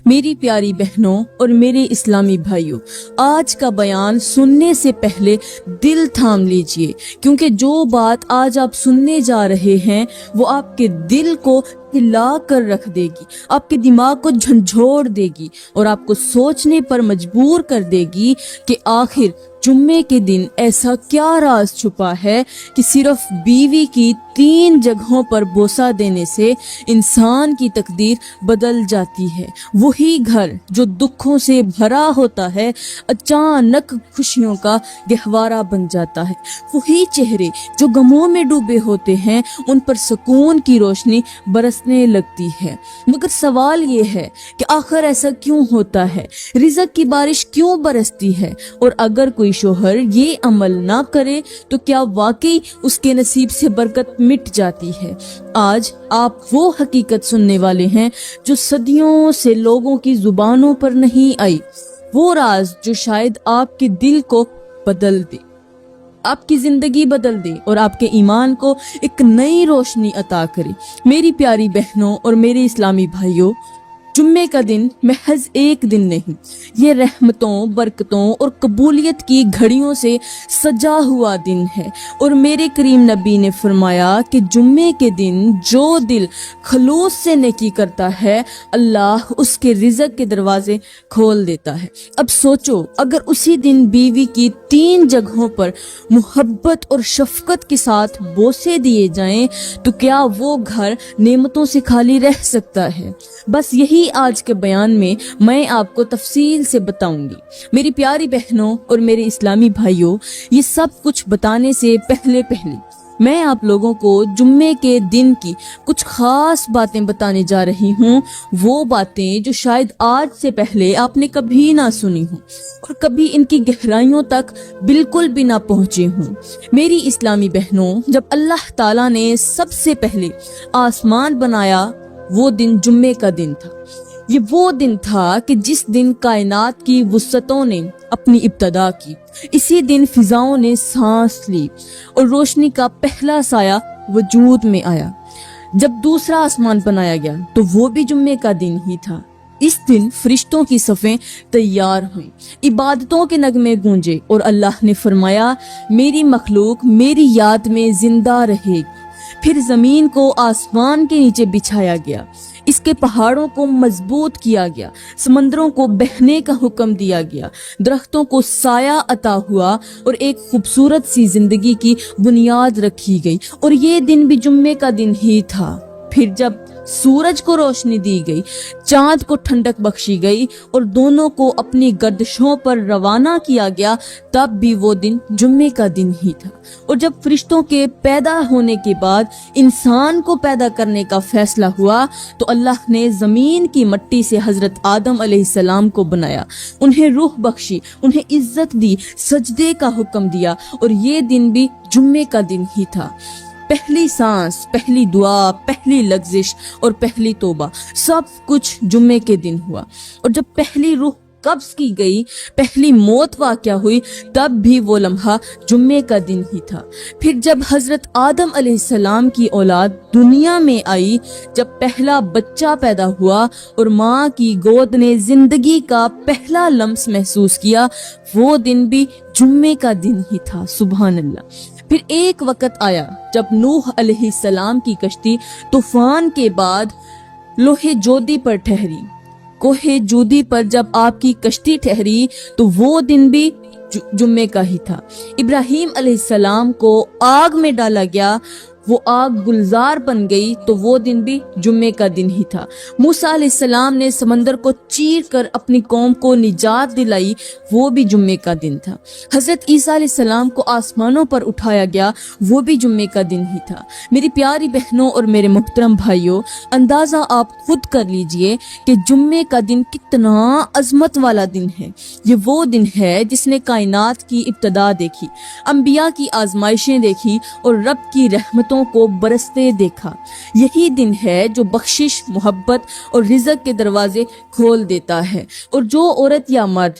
میری پیاری بہنوں اور میرے اسلامی بھائیوں، آج کا بیان سننے سے پہلے دل تھام لیجئے، کیونکہ جو بات آج آپ سننے جا رہے ہیں وہ آپ کے دل کو ہلا کر رکھ دے گی، آپ کے دماغ کو جھنجھوڑ دے گی اور آپ کو سوچنے پر مجبور کر دے گی کہ آخر جمعے کے دن ایسا کیا راز چھپا ہے کہ صرف بیوی کی 3 جگہوں پر بوسہ دینے سے انسان کی تقدیر بدل جاتی ہے۔ وہی گھر جو دکھوں سے بھرا ہوتا ہے اچانک خوشیوں کا گہوارہ بن جاتا ہے۔ وہی چہرے جو غموں میں ڈوبے ہوتے ہیں ان پر سکون کی روشنی برسنے لگتی ہے۔ مگر سوال یہ ہے کہ آخر ایسا کیوں ہوتا ہے؟ رزق کی بارش کیوں برستی ہے؟ اور اگر کوئی شوہر یہ عمل نہ کرے تو کیا واقعی اس کے نصیب سے برکت مٹ جاتی ہے؟ آج آپ وہ حقیقت سننے والے ہیں جو صدیوں سے لوگوں کی زبانوں پر نہیں آئی، وہ راز جو شاید آپ کے دل کو بدل دے، آپ کی زندگی بدل دے اور آپ کے ایمان کو ایک نئی روشنی عطا کرے۔ میری پیاری بہنوں اور میرے اسلامی بھائیوں، جمعے کا دن محض ایک دن نہیں، یہ رحمتوں، برکتوں اور قبولیت کی گھڑیوں سے سجا ہوا دن ہے۔ اور میرے کریم نبی نے فرمایا کہ جمعے کے دن جو دل خلوص سے نیکی کرتا ہے اللہ اس کے رزق کے دروازے کھول دیتا ہے۔ اب سوچو، اگر اسی دن بیوی کی 3 جگہوں پر محبت اور شفقت کے ساتھ بوسے دیے جائیں تو کیا وہ گھر نعمتوں سے خالی رہ سکتا ہے؟ بس یہی آج کے بیان میں آپ کو تفصیل سے بتاؤں گی۔ میری پیاری بہنوں اور میرے اسلامی بھائیوں، یہ سب کچھ بتانے سے پہلے میں آپ لوگوں کو جمعے کے دن کی کچھ خاص باتیں بتانے جا رہی ہوں، وہ باتیں جو شاید آج سے پہلے آپ نے کبھی نہ سنی ہوں اور کبھی ان کی گہرائیوں تک بالکل بھی نہ پہنچے ہوں۔ میری اسلامی بہنوں، جب اللہ تعالیٰ نے سب سے پہلے آسمان بنایا وہ دن جمعے کا دن تھا۔ یہ وہ دن تھا کہ جس دن کائنات کی وسعتوں نے اپنی ابتدا کی، اسی دن فضاؤں نے سانس لی اور روشنی کا پہلا سایہ وجود میں آیا۔ جب دوسرا آسمان بنایا گیا تو وہ بھی جمعے کا دن ہی تھا۔ اس دن فرشتوں کی صفیں تیار ہوئیں، عبادتوں کے نغمے گونجے اور اللہ نے فرمایا میری مخلوق میری یاد میں زندہ رہے گی۔ پھر زمین کو آسمان کے نیچے بچھایا گیا، اس کے پہاڑوں کو مضبوط کیا گیا، سمندروں کو بہنے کا حکم دیا گیا، درختوں کو سایہ عطا ہوا اور ایک خوبصورت سی زندگی کی بنیاد رکھی گئی۔ اور یہ دن بھی جمعے کا دن ہی تھا۔ پھر جب سورج کو روشنی دی گئی، چاند کو ٹھنڈک بخشی گئی اور دونوں کو اپنی گردشوں پر روانہ کیا گیا، تب بھی وہ دن جمعے کا دن ہی تھا۔ اور جب فرشتوں کے پیدا ہونے کے بعد انسان کو پیدا کرنے کا فیصلہ ہوا تو اللہ نے زمین کی مٹی سے حضرت آدم علیہ السلام کو بنایا، انہیں روح بخشی، انہیں عزت دی، سجدے کا حکم دیا، اور یہ دن بھی جمعے کا دن ہی تھا۔ پہلی سانس، پہلی دعا، پہلی لغزش اور پہلی توبہ سب کچھ جمعے کے دن ہوا۔ اور جب پہلی روح قبض کی گئی، پہلی موت واقع ہوئی، تب بھی وہ لمحہ جمعے کا دن ہی تھا۔ پھر جب حضرت آدم علیہ السلام کی اولاد دنیا میں آئی، جب پہلا بچہ پیدا ہوا اور ماں کی گود نے زندگی کا پہلا لمس محسوس کیا، وہ دن بھی جمعے کا دن ہی تھا۔ سبحان اللہ۔ پھر ایک وقت آیا جب نوح علیہ السلام کی کشتی طوفان کے بعد لوہ جودی پر ٹھہری۔ کوہ جودی پر جب آپ کی کشتی ٹھہری تو وہ دن بھی جمعے کا ہی تھا۔ ابراہیم علیہ السلام کو آگ میں ڈالا گیا، وہ آگ گلزار بن گئی تو وہ دن بھی جمعے کا دن ہی تھا۔ موسیٰ علیہ السلام نے سمندر کو چیر کر اپنی قوم کو نجات دلائی، وہ بھی جمعے کا دن تھا۔ حضرت عیسیٰ علیہ السلام کو آسمانوں پر اٹھایا گیا، وہ بھی جمعے کا دن ہی تھا۔ میری پیاری بہنوں اور میرے محترم بھائیوں، اندازہ آپ خود کر لیجئے کہ جمعے کا دن کتنا عظمت والا دن ہے۔ یہ وہ دن ہے جس نے کائنات کی ابتدا دیکھی، انبیاء کی آزمائشیں دیکھی اور رب کی رحمتوں کو برستے دیکھا۔ یہی دن ہے جو بخشش، محبت اور رزق کے دروازے کھول دیتا ہے۔ اور جو عورت یا مرد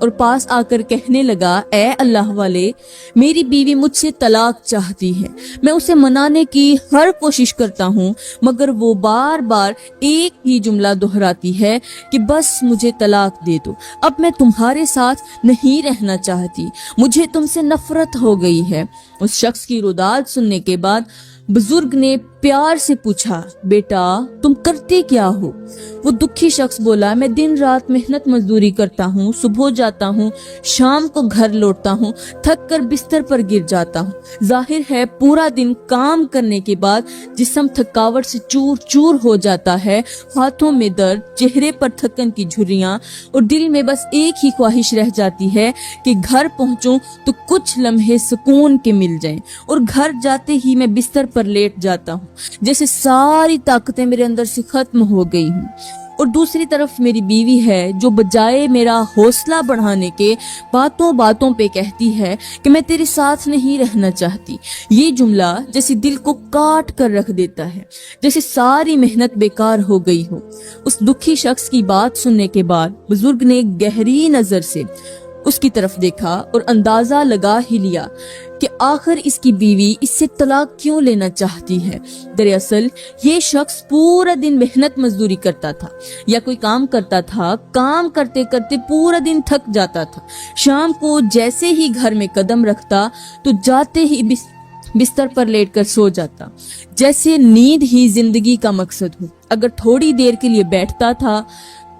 اور پاس آ کر کہنے لگا اے اللہ والے، میری بیوی مجھ سے طلاق چاہتی ہے، میں اسے منانے کی ہر کوشش کرتا ہوں مگر وہ بار بار ایک ہی جملہ دہراتی ہے کہ بس مجھے طلاق دے دو، اب میں تمہارے ساتھ نہیں رہنا چاہتی، مجھے تم سے نفرت ہو گئی ہے۔ اس شخص کی رداد سننے کے بعد بزرگ نے پیار سے پوچھا بیٹا تم کرتے کیا ہو؟ وہ دکھی شخص بولا میں دن رات محنت مزدوری کرتا ہوں، صبح جاتا ہوں، شام کو گھر لوٹتا ہوں، تھک کر بستر پر گر جاتا ہوں۔ ظاہر ہے پورا دن کام کرنے کے بعد جسم تھکاوٹ سے چور چور ہو جاتا ہے، ہاتھوں میں درد، چہرے پر تھکن کی جھریاں اور دل میں بس ایک ہی خواہش رہ جاتی ہے کہ گھر پہنچوں تو کچھ لمحے سکون کے مل جائیں، اور گھر جاتے ہی میں بستر پر لیٹ جاتا ہوں جیسے ساری طاقتیں میرے اندر سے ختم ہو گئی ہوں۔ اور دوسری طرف میری بیوی ہے جو بجائے میرا حوصلہ بڑھانے کے باتوں باتوں پہ کہتی ہے کہ میں تیرے ساتھ نہیں رہنا چاہتی۔ یہ جملہ جیسے دل کو کاٹ کر رکھ دیتا ہے، جیسے ساری محنت بیکار ہو گئی ہو۔ اس دکھی شخص کی بات سننے کے بعد بزرگ نے گہری نظر سے اس کی طرف دیکھا اور اندازہ لگا ہی لیا کہ آخر اس کی بیوی اس سے طلاق کیوں لینا چاہتی ہے۔ دراصل یہ شخص پورا دن محنت مزدوری کرتا تھا یا کوئی کام کرتا تھا، کام کرتے کرتے پورا دن تھک جاتا تھا، شام کو جیسے ہی گھر میں قدم رکھتا تو جاتے ہی بستر پر لیٹ کر سو جاتا، جیسے نیند ہی زندگی کا مقصد ہو۔ اگر تھوڑی دیر کے لیے بیٹھتا تھا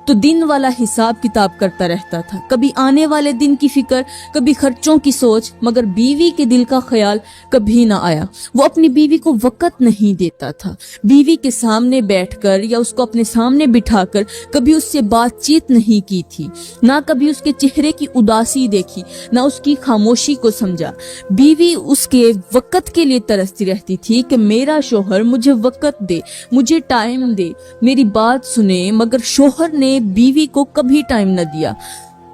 تو دن والا حساب کتاب کرتا رہتا تھا، کبھی آنے والے دن کی فکر، کبھی خرچوں کی سوچ، مگر بیوی کے دل کا خیال کبھی نہ آیا۔ وہ اپنی بیوی کو وقت نہیں دیتا تھا، بیوی کے سامنے بیٹھ کر یا اس کو اپنے سامنے بٹھا کر کبھی اس سے بات چیت نہیں کی تھی، نہ کبھی اس کے چہرے کی اداسی دیکھی، نہ اس کی خاموشی کو سمجھا۔ بیوی اس کے وقت کے لیے ترستی رہتی تھی کہ میرا شوہر مجھے وقت دے، مجھے ٹائم دے، میری بات سنے، مگر شوہر نے بیوی کو کبھی ٹائم نہ دیا۔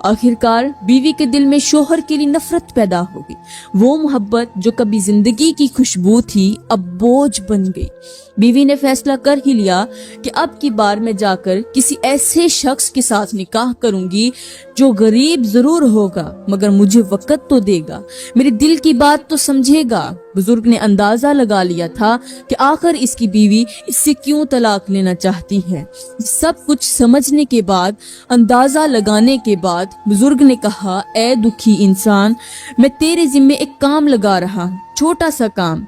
آخرکار بیوی کے دل میں شوہر کے لیے نفرت پیدا ہو گئی، وہ محبت جو کبھی زندگی کی خوشبو تھی اب بوجھ بن گئی۔ بیوی نے فیصلہ کر ہی لیا کہ اب کی بار میں جا کر کسی ایسے شخص کے ساتھ نکاح کروں گی جو غریب ضرور ہوگا مگر مجھے وقت تو دے گا، میرے دل کی بات تو سمجھے گا۔ بزرگ نے اندازہ لگا لیا تھا کہ آخر اس کی بیوی اس سے کیوں طلاق لینا چاہتی ہے۔ سب کچھ سمجھنے کے بعد، اندازہ لگانے کے بعد بزرگ نے کہا اے دکھی انسان، میں تیرے ذمے ایک کام لگا رہا ہوں، چھوٹا سا کام۔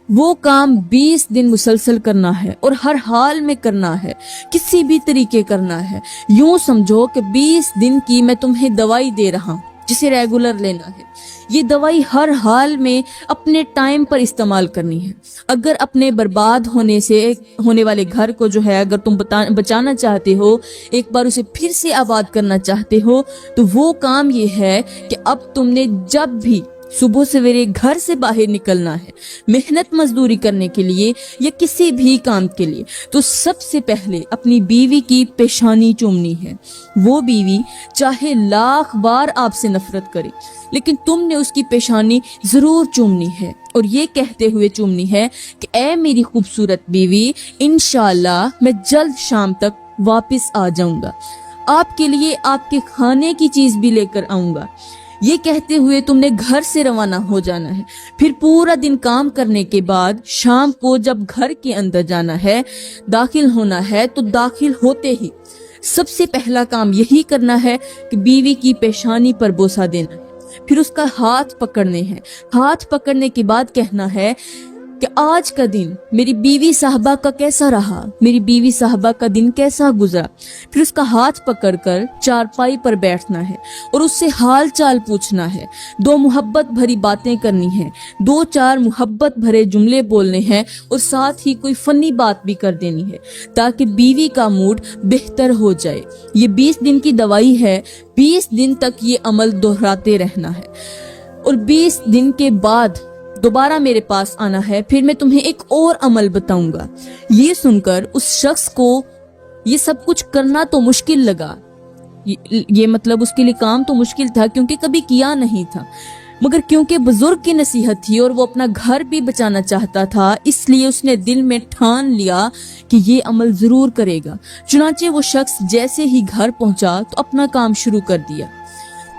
وہ کام 20 دن مسلسل کرنا ہے اور ہر حال میں کرنا ہے، کسی بھی طریقے کرنا ہے۔ یوں سمجھو کہ 20 دن کی میں تمہیں دوائی دے رہا ہوں جسے ریگولر لینا ہے۔ یہ دوائی ہر حال میں اپنے ٹائم پر استعمال کرنی ہے۔ اگر اپنے برباد ہونے والے گھر کو جو ہے اگر تم بچانا چاہتے ہو، ایک بار اسے پھر سے آباد کرنا چاہتے ہو، تو وہ کام یہ ہے کہ اب تم نے جب بھی صبح سویرے گھر سے باہر نکلنا ہے محنت مزدوری کرنے کے لیے یا کسی بھی کام کے لیے، تو سب سے پہلے اپنی بیوی کی پیشانی چومنی ہے۔ وہ بیوی چاہے لاکھ بار آپ سے نفرت کرے لیکن تم نے اس کی پیشانی ضرور چومنی ہے، اور یہ کہتے ہوئے چومنی ہے کہ اے میری خوبصورت بیوی، انشاءاللہ میں جلد شام تک واپس آ جاؤں گا، آپ کے لیے آپ کے کھانے کی چیز بھی لے کر آؤں گا۔ یہ کہتے ہوئے تم نے گھر سے روانہ ہو جانا ہے، پھر پورا دن کام کرنے کے بعد شام کو جب گھر کے اندر جانا ہے، داخل ہونا ہے، تو داخل ہوتے ہی سب سے پہلا کام یہی کرنا ہے کہ بیوی کی پیشانی پر بوسہ دینا ہے، پھر اس کا ہاتھ پکڑنے ہیں، ہاتھ پکڑنے کے بعد کہنا ہے کہ آج کا دن میری بیوی صاحبہ کا کیسا رہا، میری بیوی صاحبہ کا دن کیسا گزرا۔ پھر اس کا ہاتھ پکڑ کر چارپائی پر بیٹھنا ہے اور اس سے حال چال پوچھنا ہے، 2 محبت بھری باتیں کرنی ہیں، 2-4 محبت بھرے جملے بولنے ہیں، اور ساتھ ہی کوئی فنی بات بھی کر دینی ہے تاکہ بیوی کا موڈ بہتر ہو جائے۔ یہ 20 دن کی دوائی ہے، 20 دن تک یہ عمل دہراتے رہنا ہے، اور 20 دن کے بعد دوبارہ میرے پاس آنا ہے، پھر میں تمہیں ایک اور عمل بتاؤں گا۔ یہ سن کر اس شخص کو یہ سب کچھ کرنا تو مشکل لگا، یہ مطلب اس کے لیے کام تو مشکل تھا کیونکہ کبھی کیا نہیں تھا، مگر کیونکہ بزرگ کی نصیحت تھی اور وہ اپنا گھر بھی بچانا چاہتا تھا، اس لیے اس نے دل میں ٹھان لیا کہ یہ عمل ضرور کرے گا۔ چنانچہ وہ شخص جیسے ہی گھر پہنچا تو اپنا کام شروع کر دیا۔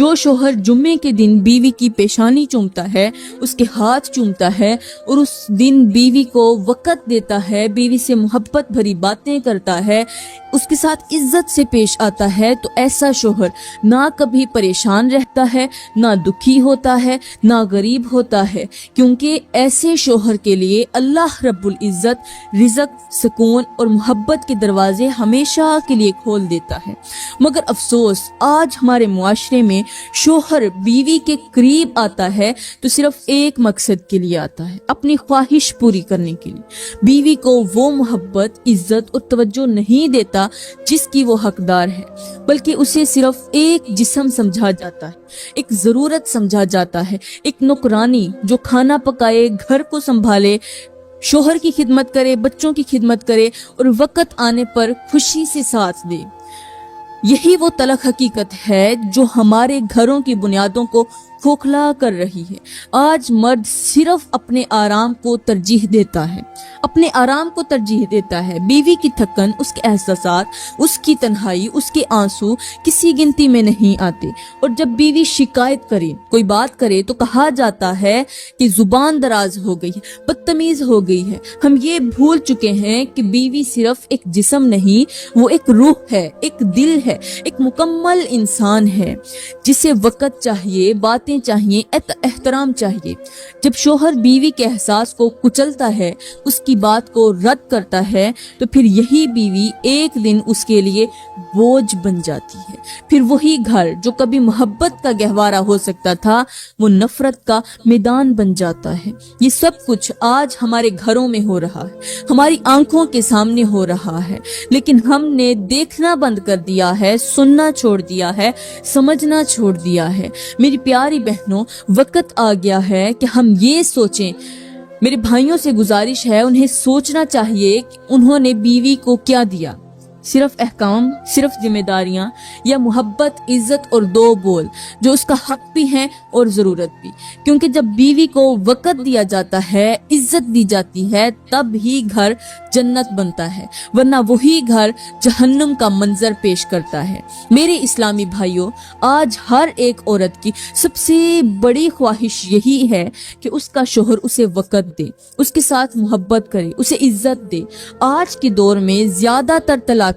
جو شوہر جمعے کے دن بیوی کی پیشانی چومتا ہے، اس کے ہاتھ چومتا ہے اور اس دن بیوی کو وقت دیتا ہے، بیوی سے محبت بھری باتیں کرتا ہے، اس کے ساتھ عزت سے پیش آتا ہے، تو ایسا شوہر نہ کبھی پریشان رہتا ہے، نہ دکھی ہوتا ہے، نہ غریب ہوتا ہے، کیونکہ ایسے شوہر کے لیے اللہ رب العزت رزق، سکون اور محبت کے دروازے ہمیشہ کے لیے کھول دیتا ہے۔ مگر افسوس، آج ہمارے معاشرے میں شوہر بیوی کے قریب آتا ہے تو صرف ایک مقصد کے لیے آتا ہے، اپنی خواہش پوری کرنے کے لیے۔ بیوی کو وہ محبت، عزت اور توجہ نہیں دیتا جس کی وہ حقدار ہے، بلکہ اسے صرف ایک جسم سمجھا جاتا ہے، ایک ضرورت سمجھا جاتا ہے، ایک نوکرانی جو کھانا پکائے، گھر کو سنبھالے، شوہر کی خدمت کرے، بچوں کی خدمت کرے اور وقت آنے پر خوشی سے ساتھ دے۔ یہی وہ تلخ حقیقت ہے جو ہمارے گھروں کی بنیادوں کو کھوکھلا کر رہی ہے۔ آج مرد صرف اپنے آرام کو ترجیح دیتا ہے، اپنے آرام کو ترجیح دیتا ہے۔ بیوی کی تھکن، اس کے احساسات، اس کی تنہائی، اس کے آنسو کسی گنتی میں نہیں آتے۔ اور جب بیوی شکایت کرے، کوئی بات کرے، تو کہا جاتا ہے کہ زبان دراز ہو گئی ہے، بدتمیز ہو گئی ہے۔ ہم یہ بھول چکے ہیں کہ بیوی صرف ایک جسم نہیں، وہ ایک روح ہے، ایک دل ہے، ایک مکمل انسان ہے، جسے وقت چاہیے، باتیں چاہیے، احترام چاہیے۔ جب شوہر بیوی کے احساس کو کچلتا ہے، اس کی بات کو رد کرتا ہے، تو پھر یہی بیوی ایک دن اس کے لیے بوجھ بن جاتی ہے۔ پھر وہی گھر جو کبھی محبت کا گہوارہ ہو سکتا تھا، وہ نفرت کا میدان بن جاتا ہے۔ یہ سب کچھ آج ہمارے گھروں میں ہو رہا ہے، ہماری آنکھوں کے سامنے ہو رہا ہے، لیکن ہم نے دیکھنا بند کر دیا ہے، سننا چھوڑ دیا ہے، سمجھنا چھوڑ دیا ہے۔ میری پیاری بہنوں، وقت آ گیا ہے کہ ہم یہ سوچیں۔ میرے بھائیوں سے گزارش ہے، انہیں سوچنا چاہیے کہ انہوں نے بیوی کو کیا دیا۔ صرف احکام، صرف ذمہ داریاں، یا محبت، عزت اور دو بول جو اس کا حق بھی ہیں اور ضرورت بھی؟ کیونکہ جب بیوی کو وقت دیا جاتا ہے، عزت دی جاتی ہے، تب ہی گھر جنت بنتا ہے، ورنہ وہی گھر جہنم کا منظر پیش کرتا ہے۔ میرے اسلامی بھائیوں، آج ہر ایک عورت کی سب سے بڑی خواہش یہی ہے کہ اس کا شوہر اسے وقت دے، اس کے ساتھ محبت کرے، اسے عزت دے۔ آج کے دور میں زیادہ تر طلاقیں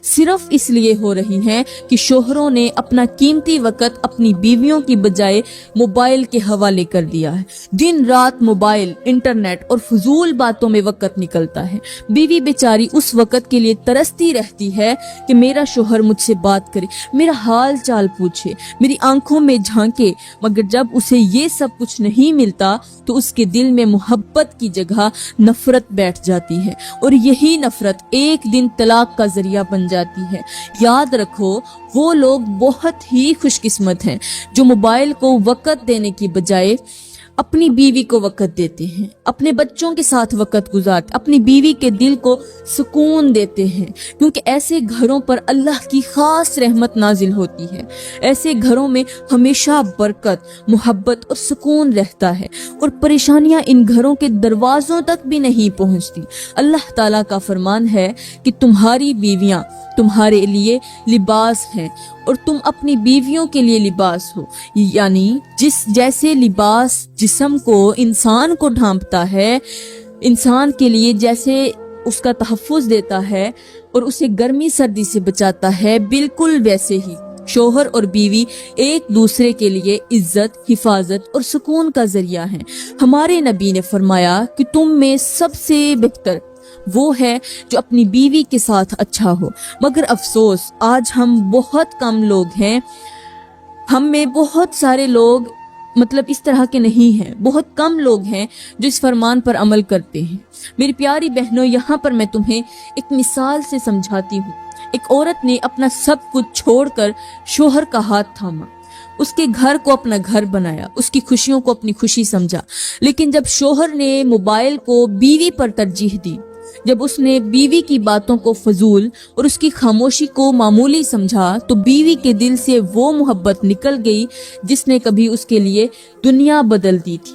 صرف اس لیے ہو رہی ہیں کہ شوہروں نے اپنا قیمتی وقت اپنی بیویوں کی بجائے موبائل کے حوالے کر دیا ہے۔ دن رات موبائل، انٹرنیٹ اور فضول باتوں میں وقت نکلتا ہے۔ بیوی بیچاری اس وقت کے لیے ترستی رہتی ہے کہ میرا شوہر مجھ سے بات کرے، میرا حال چال پوچھے، میری آنکھوں میں جھانکے، مگر جب اسے یہ سب کچھ نہیں ملتا تو اس کے دل میں محبت کی جگہ نفرت بیٹھ جاتی ہے، اور یہی نفرت ایک دن طلاق کا ذریعہ بن جاتی ہے۔ یاد رکھو، وہ لوگ بہت ہی خوش قسمت ہیں جو موبائل کو وقت دینے کی بجائے اپنی بیوی کو وقت دیتے ہیں، اپنے بچوں کے ساتھ وقت گزارتے، اپنی بیوی کے دل کو سکون دیتے ہیں، کیونکہ ایسے گھروں پر اللہ کی خاص رحمت نازل ہوتی ہے۔ ایسے گھروں میں ہمیشہ برکت، محبت اور سکون رہتا ہے، اور پریشانیاں ان گھروں کے دروازوں تک بھی نہیں پہنچتی۔ اللہ تعالیٰ کا فرمان ہے کہ تمہاری بیویاں تمہارے لیے لباس ہیں اور تم اپنی بیویوں کے لیے لباس ہو، یعنی جیسے لباس جسم کو، انسان کو ڈھانپتا ہے، انسان کے لیے جیسے اس کا تحفظ دیتا ہے اور اسے گرمی سردی سے بچاتا ہے، بالکل ویسے ہی شوہر اور بیوی ایک دوسرے کے لیے عزت، حفاظت اور سکون کا ذریعہ ہیں۔ ہمارے نبی نے فرمایا کہ تم میں سب سے بہتر وہ ہے جو اپنی بیوی کے ساتھ اچھا ہو، مگر افسوس آج ہم بہت کم لوگ ہیں، ہم میں بہت سارے لوگ اس طرح کے نہیں ہیں، بہت کم لوگ ہیں جو اس فرمان پر عمل کرتے ہیں۔ میری پیاری بہنوں، یہاں پر میں تمہیں ایک مثال سے سمجھاتی ہوں۔ ایک عورت نے اپنا سب کچھ چھوڑ کر شوہر کا ہاتھ تھاما، اس کے گھر کو اپنا گھر بنایا، اس کی خوشیوں کو اپنی خوشی سمجھا، لیکن جب شوہر نے موبائل کو بیوی پر ترجیح دی، جب اس نے بیوی کی باتوں کو فضول اور اس کی خاموشی کو معمولی سمجھا، تو بیوی کے دل سے وہ محبت نکل گئی جس نے کبھی اس کے لیے دنیا بدل دی تھی۔